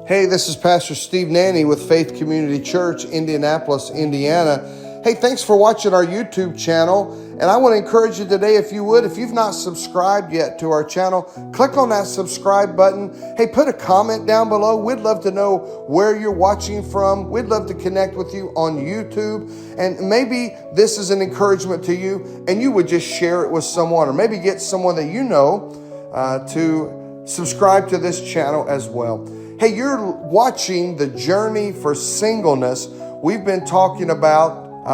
Hey, this is Pastor Steve Nanney with Faith Community Church, Indianapolis, Indiana. Hey, thanks for watching our YouTube channel. And I want to encourage you today, if you would, if you've not subscribed yet to our channel, click on that subscribe button. Hey, put a comment down below. We'd love to know where you're watching from. We'd love to connect with you on YouTube. And maybe this is an encouragement to you and you would just share it with someone, or maybe get someone that you know to subscribe to this channel as well. Hey, you're watching the Journey for Singleness. We've been talking about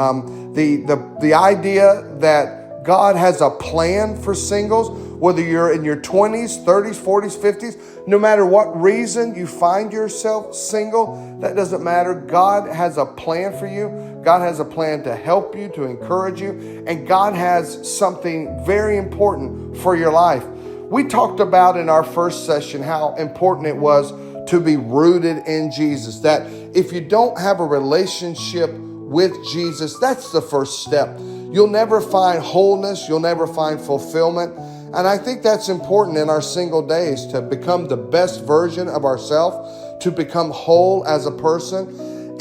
the idea that God has a plan for singles, whether you're in your 20s, 30s, 40s, 50s, no matter what reason you find yourself single, that doesn't matter. God has a plan for you. God has a plan to help you, to encourage you, and God has something very important for your life. We talked about in our first session how important it was to be rooted in Jesus, that if you don't have a relationship with Jesus, that's the first step. You'll never find wholeness. You'll never find fulfillment. And I think that's important in our single days, to become the best version of ourselves, to become whole as a person.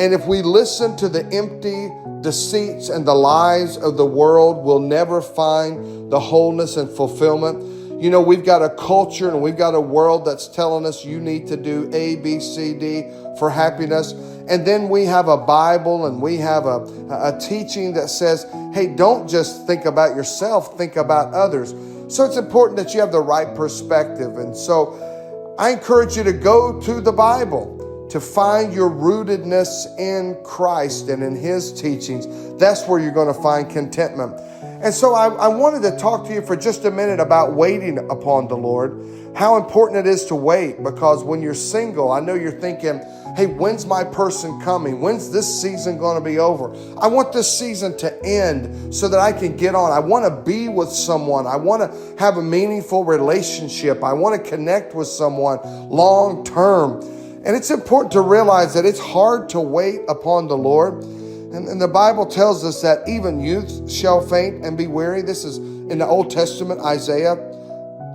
And if we listen to the empty deceits and the lies of the world, we'll never find the wholeness and fulfillment. You know, we've got a culture and we've got a world that's telling us you need to do A, B, C, D for happiness. And then we have a Bible and we have a teaching that says, hey, don't just think about yourself, think about others. So it's important that you have the right perspective. And so I encourage you to go to the Bible to find your rootedness in Christ and in His teachings. That's where you're going to find contentment. And so I wanted to talk to you for just a minute about waiting upon the Lord, how important it is to wait, because when you're single, I know you're thinking, hey, when's my person coming? When's this season going to be over? I want this season to end so that I can get on. I want to be with someone. I want to have a meaningful relationship. I want to connect with someone long term. And it's important to realize that it's hard to wait upon the Lord. And the Bible tells us that even youth shall faint and be weary. This is in the Old Testament, Isaiah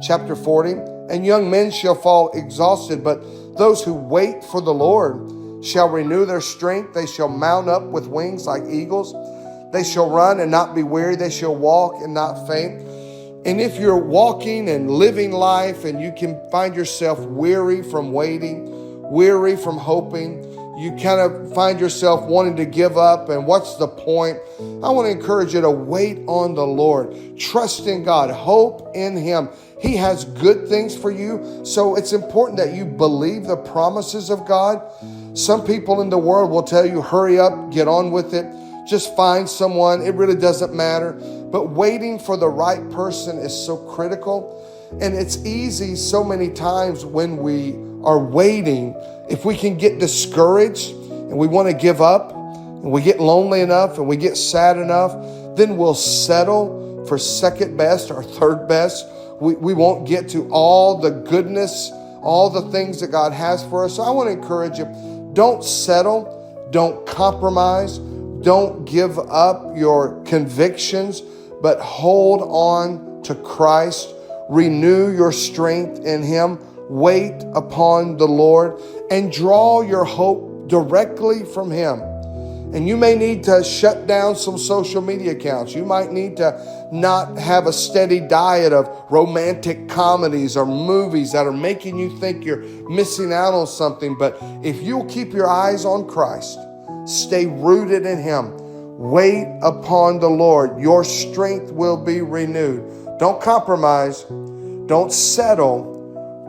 chapter 40. And young men shall fall exhausted, but those who wait for the Lord shall renew their strength. They shall mount up with wings like eagles. They shall run and not be weary. They shall walk and not faint. And if you're walking and living life and you can find yourself weary from waiting, weary from hoping, you kind of find yourself wanting to give up, and what's the point? I want to encourage you to wait on the Lord. Trust in God. Hope in Him. He has good things for you. So it's important that you believe the promises of God. Some people in the world will tell you, hurry up, get on with it. Just find someone. It really doesn't matter. But waiting for the right person is so critical. And it's easy so many times when we are waiting, if we can get discouraged and we want to give up and we get lonely enough and we get sad enough, then we'll settle for second best or third best. We won't get to all the goodness, all the things that God has for us. So I want to encourage you, don't settle, don't compromise, don't give up your convictions, but hold on to Christ. Renew your strength in Him. Wait upon the Lord and draw your hope directly from Him. And you may need to shut down some social media accounts. You might need to not have a steady diet of romantic comedies or movies that are making you think you're missing out on something. But if you'll keep your eyes on Christ, stay rooted in Him, wait upon the Lord, your strength will be renewed. Don't compromise. Don't settle.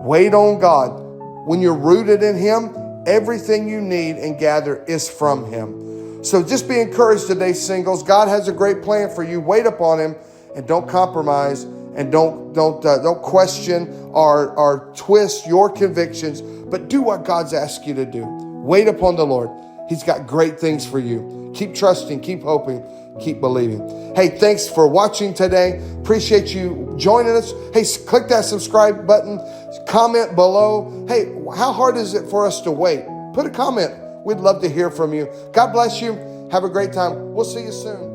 Wait on God. When you're rooted in Him, everything you need and gather is from Him. So just be encouraged today, singles. God has a great plan for you. Wait upon Him and don't compromise, and don't question or twist your convictions, but do what God's asked you to do. Wait upon the Lord. He's got great things for you. Keep trusting, keep hoping, keep believing. Hey, thanks for watching today. Appreciate you joining us. Hey, click that subscribe button. Comment below. Hey, how hard is it for us to wait? Put a comment. We'd love to hear from you. God bless you. Have a great time. We'll see you soon.